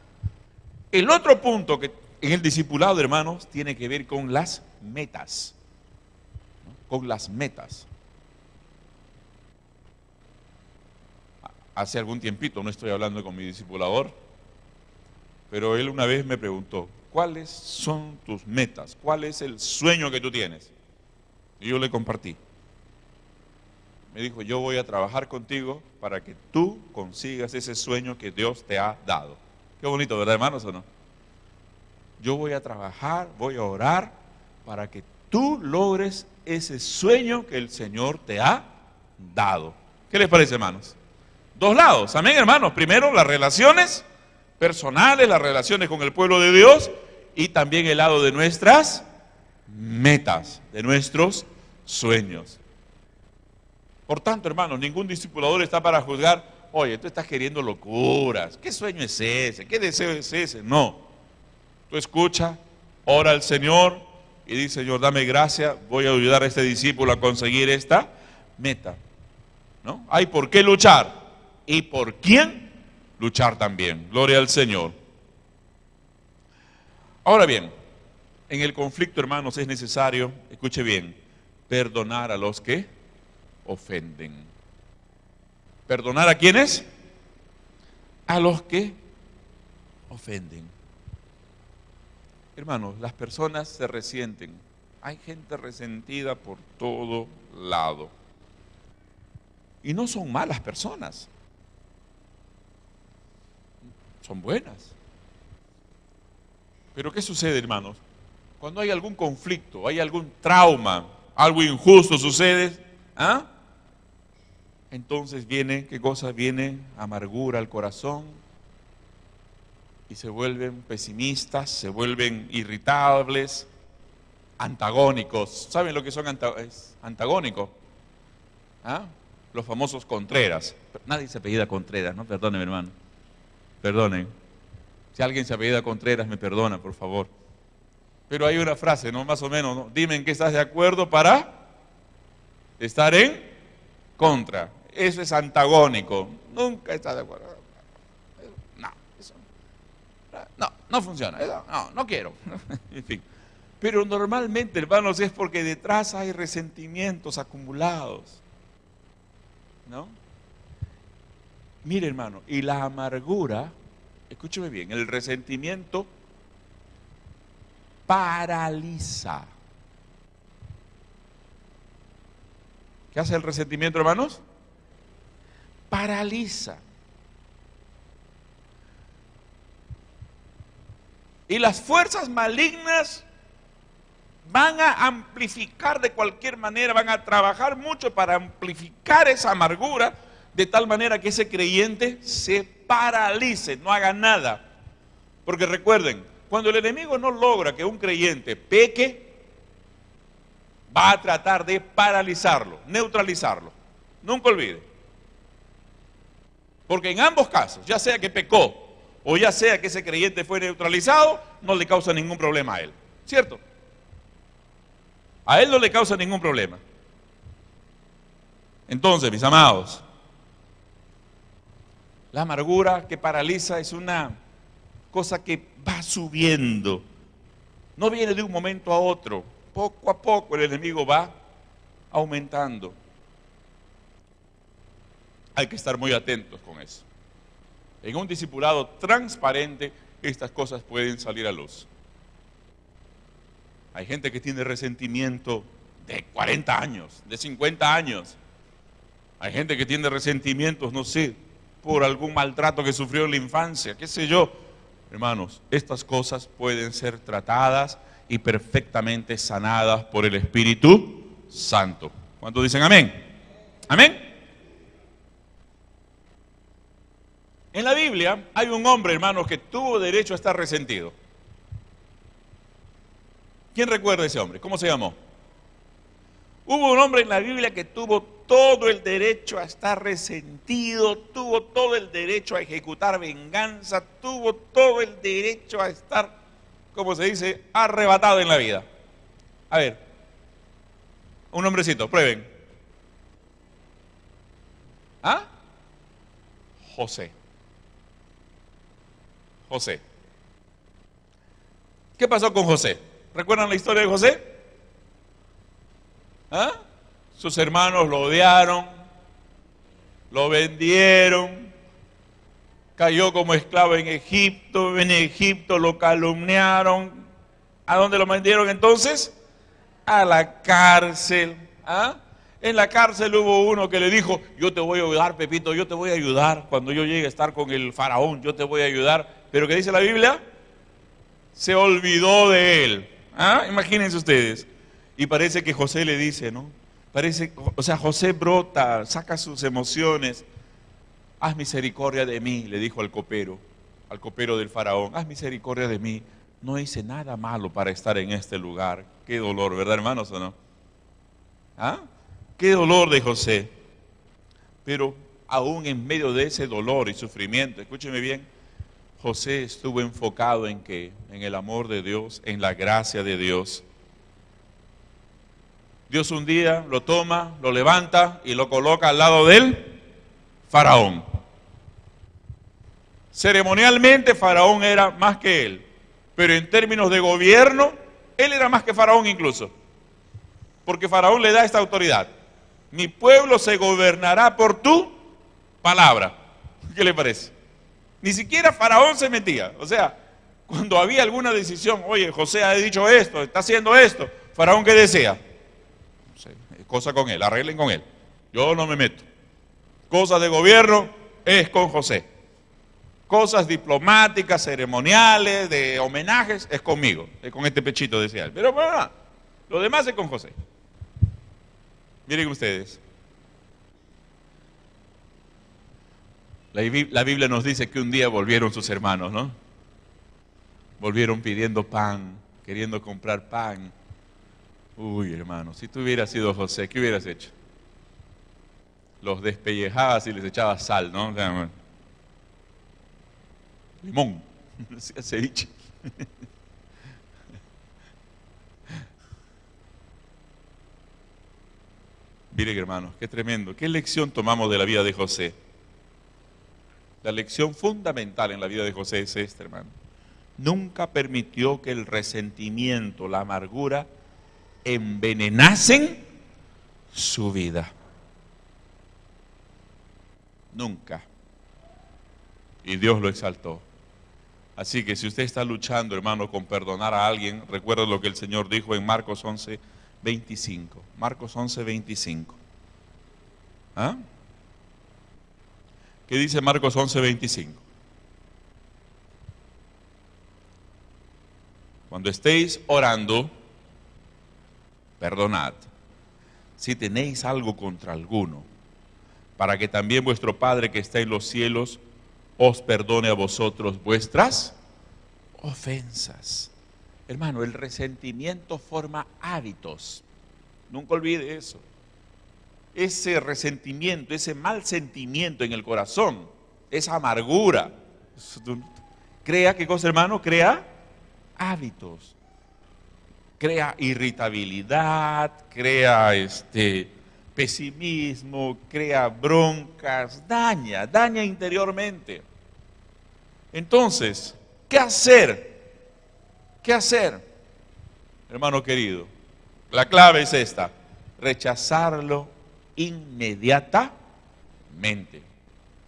El otro punto que en el discipulado, hermanos, tiene que ver con las metas, ¿no? Con las metas. Hace algún tiempito, no estoy hablando con mi discipulador, pero él una vez me preguntó, ¿cuáles son tus metas? ¿Cuál es el sueño que tú tienes? Y yo le compartí. Me dijo, yo voy a trabajar contigo para que tú consigas ese sueño que Dios te ha dado. Qué bonito, ¿verdad, hermanos, o no? Yo voy a trabajar, voy a orar para que tú logres ese sueño que el Señor te ha dado. ¿Qué les parece, hermanos? Dos lados, amén, hermanos. Primero, las relaciones personales, las relaciones con el pueblo de Dios, y también el lado de nuestras metas, de nuestros sueños. Por tanto, hermanos, ningún discipulador está para juzgar, oye, tú estás queriendo locuras, ¿qué sueño es ese? ¿Qué deseo es ese? No, tú escucha, ora al Señor y dice, Señor, dame gracia, voy a ayudar a este discípulo a conseguir esta meta, ¿no? Hay por qué luchar y por quién luchar también, gloria al Señor. Ahora bien, en el conflicto, hermanos, es necesario, escuche bien, perdonar a los que ofenden. ¿Perdonar a quiénes? A los que ofenden. Hermanos, las personas se resienten. Hay gente resentida por todo lado. Y no son malas personas. Son buenas. Pero ¿qué sucede, hermanos? Cuando hay algún conflicto, hay algún trauma, algo injusto sucede, ¿ah? Entonces viene, ¿qué cosa? Viene amargura al corazón y se vuelven pesimistas, se vuelven irritables, antagónicos. ¿Saben lo que son antagónicos? ¿Ah? Los famosos Contreras. Nadie se apellida Contreras, ¿no? Perdónenme, hermano. Perdonen. Si alguien se apellida Contreras, me perdona, por favor. Pero hay una frase, ¿no? Más o menos, ¿no? Dime en qué estás de acuerdo para estar en contra. Eso es antagónico. Nunca estás de acuerdo. No, eso no funciona. No quiero. En fin. Pero normalmente, hermanos, es porque detrás hay resentimientos acumulados, ¿no? Mire, hermano, y la amargura, escúcheme bien, el resentimiento paraliza. ¿Qué hace el resentimiento, hermanos? Paraliza. Y las fuerzas malignas van a amplificar de cualquier manera, van a trabajar mucho para amplificar esa amargura, de tal manera que ese creyente se paralice, no haga nada. Porque recuerden, cuando el enemigo no logra que un creyente peque, va a tratar de paralizarlo, neutralizarlo. Nunca olvide. Porque en ambos casos, ya sea que pecó o ya sea que ese creyente fue neutralizado, no le causa ningún problema a él. ¿Cierto? A él no le causa ningún problema. Entonces, mis amados, la amargura que paraliza es una cosa que va subiendo. No viene de un momento a otro. Poco a poco el enemigo va aumentando. Hay que estar muy atentos con eso. En un discipulado transparente, estas cosas pueden salir a luz. Hay gente que tiene resentimiento de 40 años, de 50 años. Hay gente que tiene resentimientos, no sé, por algún maltrato que sufrió en la infancia, qué sé yo. Hermanos, estas cosas pueden ser tratadas y perfectamente sanadas por el Espíritu Santo. ¿Cuántos dicen amén? ¿Amén? En la Biblia hay un hombre, hermanos, que tuvo derecho a estar resentido. ¿Quién recuerda a ese hombre? ¿Cómo se llamó? Hubo un hombre en la Biblia que tuvo todo el derecho a estar resentido, tuvo todo el derecho a ejecutar venganza, tuvo todo el derecho a estar, como se dice, arrebatado en la vida. A ver, un hombrecito, prueben. ¿Ah? José. José. ¿Qué pasó con José? ¿Recuerdan la historia de José? ¿Ah? Sus hermanos lo odiaron, lo vendieron, cayó como esclavo en Egipto lo calumniaron. ¿A dónde lo vendieron entonces? A la cárcel. ¿Ah? En la cárcel hubo uno que le dijo, yo te voy a ayudar, Pepito, yo te voy a ayudar cuando yo llegue a estar con el faraón, yo te voy a ayudar. Pero ¿qué dice la Biblia? Se olvidó de él. ¿Ah? Imagínense ustedes. Y parece que José le dice, ¿no? José brota, saca sus emociones. Haz misericordia de mí, le dijo al copero del faraón. Haz misericordia de mí. No hice nada malo para estar en este lugar. Qué dolor, ¿verdad, hermanos, o no? ¿Ah? Qué dolor de José. Pero aún en medio de ese dolor y sufrimiento, escúcheme bien, José estuvo enfocado en ¿qué? En el amor de Dios, en la gracia de Dios. Dios un día lo toma, lo levanta y lo coloca al lado del faraón. Ceremonialmente Faraón era más que él, pero en términos de gobierno, él era más que Faraón incluso. Porque Faraón le da esta autoridad. Mi pueblo se gobernará por tu palabra. ¿Qué le parece? Ni siquiera Faraón se metía. O sea, cuando había alguna decisión, oye, José ha dicho esto, está haciendo esto, Faraón, ¿qué desea? No sé, cosa con él, arreglen con él. Yo no me meto. Cosas de gobierno es con José. Cosas diplomáticas, ceremoniales, de homenajes, es conmigo. Es con este pechito, decía él. Pero bueno, lo demás es con José. Miren ustedes. La Biblia nos dice que un día volvieron sus hermanos, ¿no? Volvieron pidiendo pan, queriendo comprar pan. Uy, hermano, si tú hubieras sido José, ¿qué hubieras hecho? Los despellejabas y les echabas sal, ¿no? Limón, ceviche. Miren, hermanos, qué tremendo. ¿Qué lección tomamos de la vida de José? La lección fundamental en la vida de José es esta, hermano. Nunca permitió que el resentimiento, la amargura, envenenasen su vida. Nunca. Y Dios lo exaltó. Así que si usted está luchando, hermano, con perdonar a alguien, recuerda lo que el Señor dijo en Marcos 11:25. Marcos 11:25. ¿Ah? ¿Qué dice Marcos 11:25? Cuando estéis orando, perdonad. Si tenéis algo contra alguno, para que también vuestro Padre que está en los cielos os perdone a vosotros vuestras ofensas. Hermano, el resentimiento forma hábitos. Nunca olvide eso. Ese resentimiento, ese mal sentimiento en el corazón, esa amargura, crea, ¿qué cosa, hermano? Crea hábitos. Crea irritabilidad, crea pesimismo, crea broncas, daña interiormente. Entonces, ¿qué hacer? ¿Qué hacer? Hermano querido, la clave es esta: rechazarlo inmediatamente,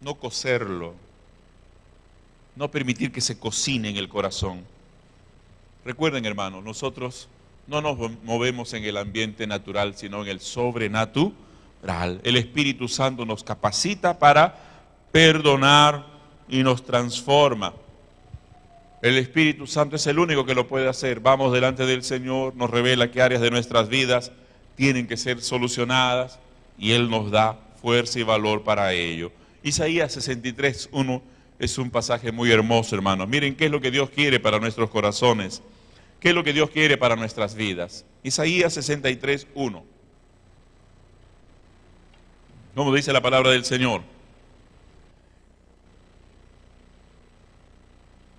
no cocerlo, no permitir que se cocine en el corazón. Recuerden, hermanos, nosotros no nos movemos en el ambiente natural, sino en el sobrenatural. El Espíritu Santo nos capacita para perdonar y nos transforma. El Espíritu Santo es el único que lo puede hacer. Vamos delante del Señor, nos revela qué áreas de nuestras vidas tienen que ser solucionadas y Él nos da fuerza y valor para ello. Isaías 63:1 es un pasaje muy hermoso, hermanos. Miren qué es lo que Dios quiere para nuestros corazones. ¿Qué es lo que Dios quiere para nuestras vidas? Isaías 63:1. ¿Cómo dice la palabra del Señor?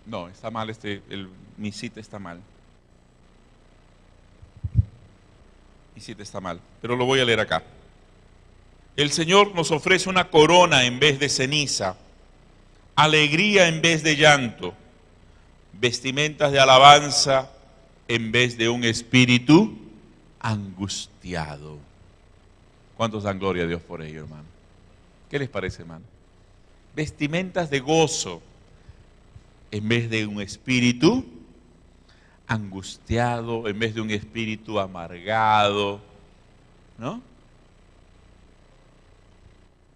No, está mal mi cita está mal. Mi cita está mal, pero lo voy a leer acá. El Señor nos ofrece una corona en vez de ceniza, alegría en vez de llanto, vestimentas de alabanza en vez de un espíritu angustiado. ¿Cuántos dan gloria a Dios por ello, hermano? ¿Qué les parece, hermano? Vestimentas de gozo en vez de un espíritu angustiado, en vez de un espíritu amargado, ¿no?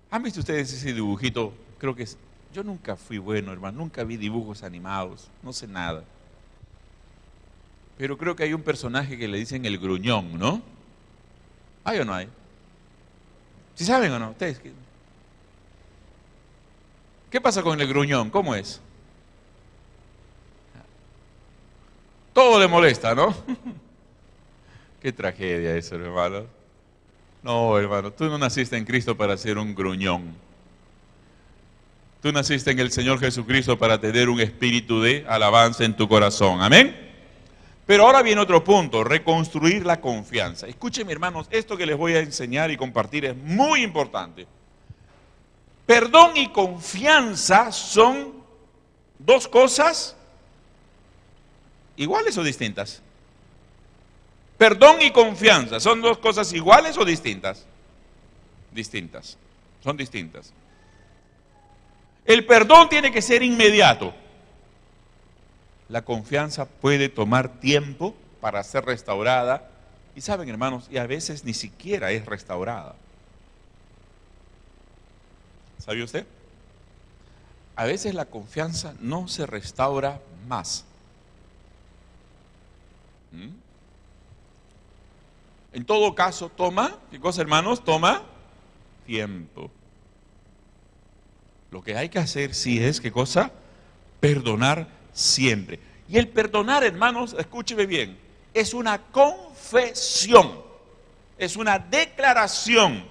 ¿Han visto ustedes ese dibujito? Creo que yo nunca fui bueno, hermano, nunca vi dibujos animados, no sé nada. Pero creo que hay un personaje que le dicen el gruñón, ¿no? ¿Hay o no hay? ¿Sí saben o no? ¿Ustedes qué pasa con el gruñón? ¿Cómo es? Todo le molesta, ¿no? Qué tragedia eso, hermano. No, hermano, tú no naciste en Cristo para ser un gruñón. Tú naciste en el Señor Jesucristo para tener un espíritu de alabanza en tu corazón. Amén. Pero ahora viene otro punto: reconstruir la confianza. Escúchenme, hermanos, esto que les voy a enseñar y compartir es muy importante. Perdón y confianza son dos cosas iguales o distintas. Perdón y confianza, ¿son dos cosas iguales o distintas? Distintas, son distintas. El perdón tiene que ser inmediato. La confianza puede tomar tiempo para ser restaurada. Y saben, hermanos, y a veces ni siquiera es restaurada. ¿Sabe usted? A veces la confianza no se restaura más. En todo caso, toma, ¿qué cosa, hermanos? Toma tiempo. Lo que hay que hacer sí es, ¿qué cosa? Perdonar siempre. Y el perdonar, hermanos, escúcheme bien, es una confesión, es una declaración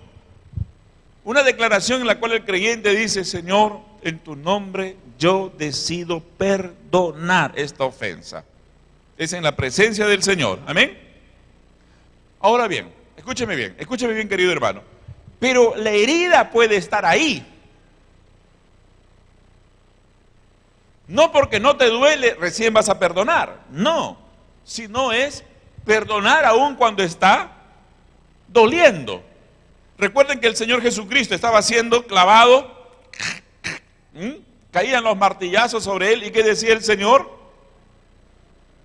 en la cual el creyente dice: Señor, en tu nombre yo decido perdonar esta ofensa. Es en la presencia del Señor, amén. Ahora bien, escúcheme bien, querido hermano, pero la herida puede estar ahí. No porque no te duele recién vas a perdonar, no, sino es perdonar aún cuando está doliendo. Recuerden que el Señor Jesucristo estaba siendo clavado, caían los martillazos sobre él, y ¿qué decía el Señor?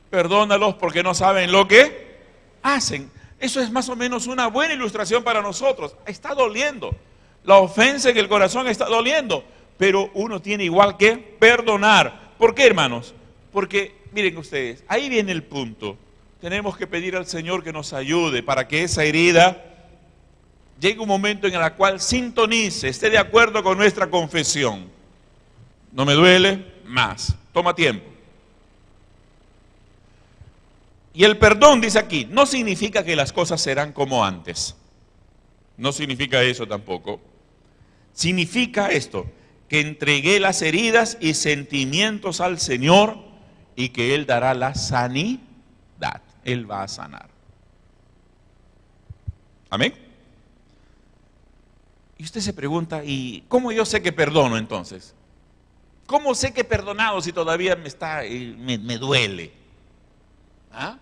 Perdónalos porque no saben lo que hacen. Eso es más o menos una buena ilustración para nosotros. Está doliendo, la ofensa en el corazón está doliendo, pero uno tiene igual que perdonar. ¿Por qué, hermanos? Porque, miren ustedes, ahí viene el punto. Tenemos que pedir al Señor que nos ayude para que esa herida llegue un momento en el cual sintonice, esté de acuerdo con nuestra confesión. No me duele más, toma tiempo. Y el perdón, dice aquí, no significa que las cosas serán como antes. No significa eso tampoco. Significa esto, que entregué las heridas y sentimientos al Señor y que Él dará la sanidad. Él va a sanar. Amén. Y usted se pregunta, ¿y cómo yo sé que perdono entonces? ¿Cómo sé que he perdonado si todavía me duele? ¿Ah?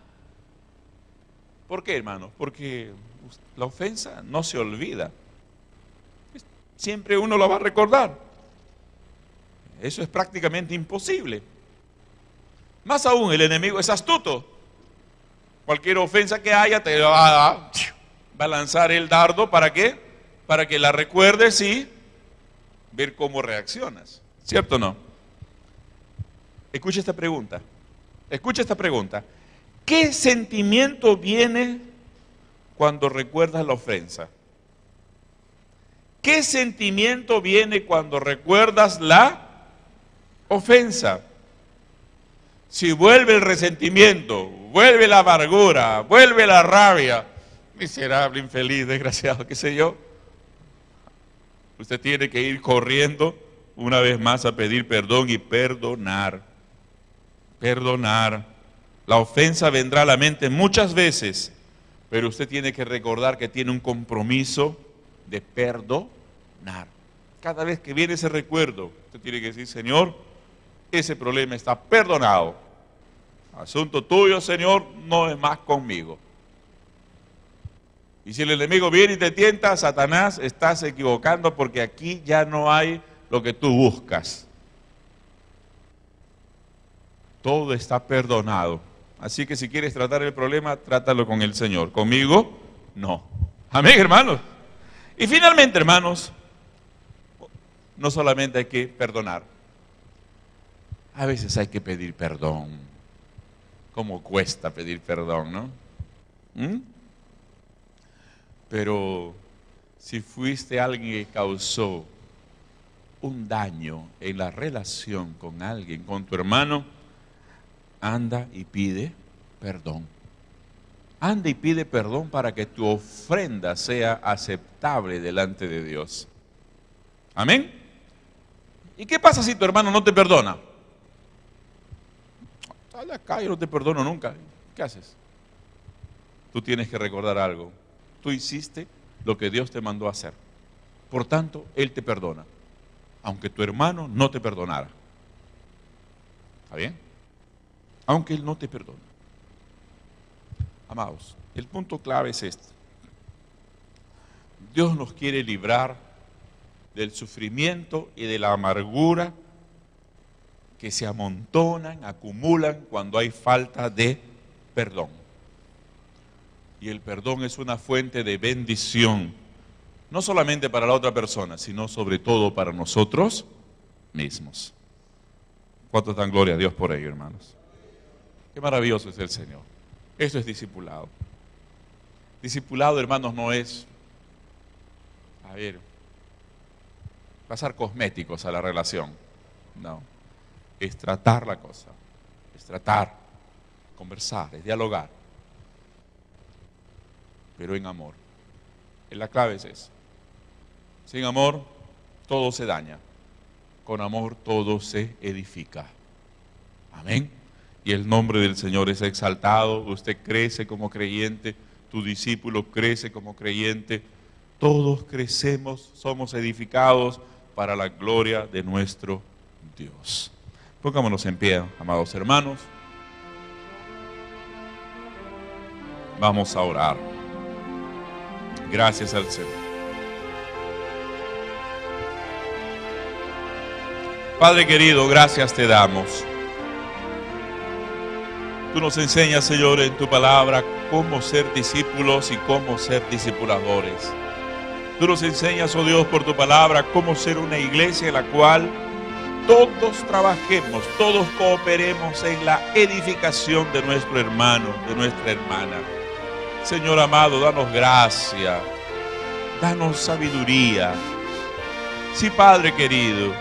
¿Por qué, hermano? Porque la ofensa no se olvida. Siempre uno lo va a recordar. Eso es prácticamente imposible. Más aún, el enemigo es astuto. Cualquier ofensa que haya te va a lanzar el dardo. ¿Para qué? Para que la recuerdes y ver cómo reaccionas. ¿Cierto o no? Escucha esta pregunta. Escucha esta pregunta. ¿Qué sentimiento viene cuando recuerdas la ofensa? ¿Qué sentimiento viene cuando recuerdas la ofensa? Si vuelve el resentimiento, vuelve la amargura, vuelve la rabia, miserable, infeliz, desgraciado, qué sé yo, usted tiene que ir corriendo una vez más a pedir perdón y perdonar. Perdonar. La ofensa vendrá a la mente muchas veces, pero usted tiene que recordar que tiene un compromiso de perdonar. Cada vez que viene ese recuerdo, usted tiene que decir, Señor, ese problema está perdonado. Asunto tuyo, Señor, no es más conmigo. Y si el enemigo viene y te tienta, Satanás, estás equivocando porque aquí ya no hay lo que tú buscas. Todo está perdonado. Así que si quieres tratar el problema, trátalo con el Señor. Conmigo, no. Amén, hermanos. Y finalmente, hermanos, no solamente hay que perdonar. A veces hay que pedir perdón. ¿Cómo cuesta pedir perdón, no? Pero si fuiste alguien que causó un daño en la relación con alguien, con tu hermano, anda y pide perdón. Anda y pide perdón para que tu ofrenda sea aceptable delante de Dios. Amén. ¿Y qué pasa si tu hermano no te perdona? Sale acá, yo no te perdono nunca. ¿Qué haces? Tú tienes que recordar algo. Tú hiciste lo que Dios te mandó a hacer. Por tanto, Él te perdona, aunque tu hermano no te perdonara. ¿Está bien? Aunque Él no te perdona. Amados, el punto clave es este. Dios nos quiere librar del sufrimiento y de la amargura que se amontonan, acumulan cuando hay falta de perdón. Y el perdón es una fuente de bendición, no solamente para la otra persona, sino sobre todo para nosotros mismos. ¿Cuánto dan gloria a Dios por ello, hermanos? Qué maravilloso es el Señor. Esto es discipulado. Discipulado, hermanos, no es, pasar cosméticos a la relación. No. Es tratar la cosa. Es tratar, conversar, es dialogar. Pero en amor. La clave es eso. Sin amor, todo se daña. Con amor, todo se edifica. Amén. Y el nombre del Señor es exaltado. Usted crece como creyente. Tu discípulo crece como creyente. Todos crecemos, somos edificados para la gloria de nuestro Dios. Pongámonos en pie, amados hermanos. Vamos a orar. Gracias al Señor. Padre querido, gracias te damos. Tú nos enseñas, Señor, en tu palabra cómo ser discípulos y cómo ser discipuladores. Tú nos enseñas, oh Dios, por tu palabra, cómo ser una iglesia en la cual todos trabajemos, todos cooperemos en la edificación de nuestro hermano, de nuestra hermana. Señor amado, danos gracia. danos sabiduría. Sí, Padre querido,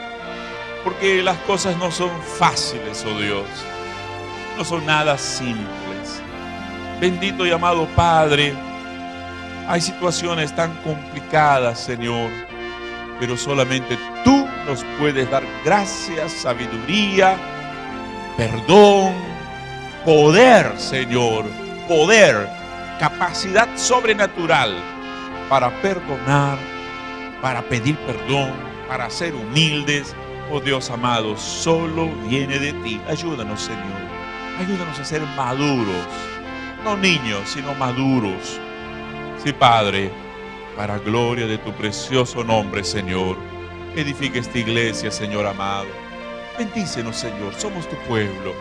porque las cosas no son fáciles, oh Dios, no son nada simples. Bendito y amado Padre, hay situaciones tan complicadas, Señor, pero solamente tú nos puedes dar gracias, sabiduría, perdón, poder, Señor, poder, capacidad sobrenatural para perdonar, para pedir perdón, para ser humildes. Oh Dios amado, solo viene de ti. Ayúdanos, Señor. Ayúdanos a ser maduros, no niños, sino maduros. Sí, Padre, para gloria de tu precioso nombre, Señor. Edifica esta iglesia, Señor amado. Bendícenos, Señor. Somos tu pueblo.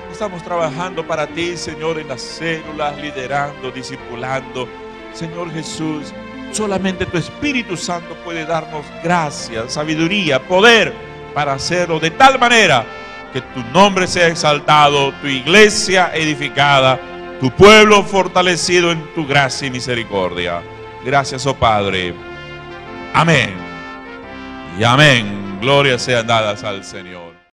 Estamos trabajando para ti, Señor, en las células, liderando, discipulando. Señor Jesús, solamente tu Espíritu Santo puede darnos gracia, sabiduría, poder para hacerlo de tal manera que tu nombre sea exaltado, tu iglesia edificada, tu pueblo fortalecido en tu gracia y misericordia. Gracias, oh Padre. Amén. Y amén. Glorias sean dadas al Señor.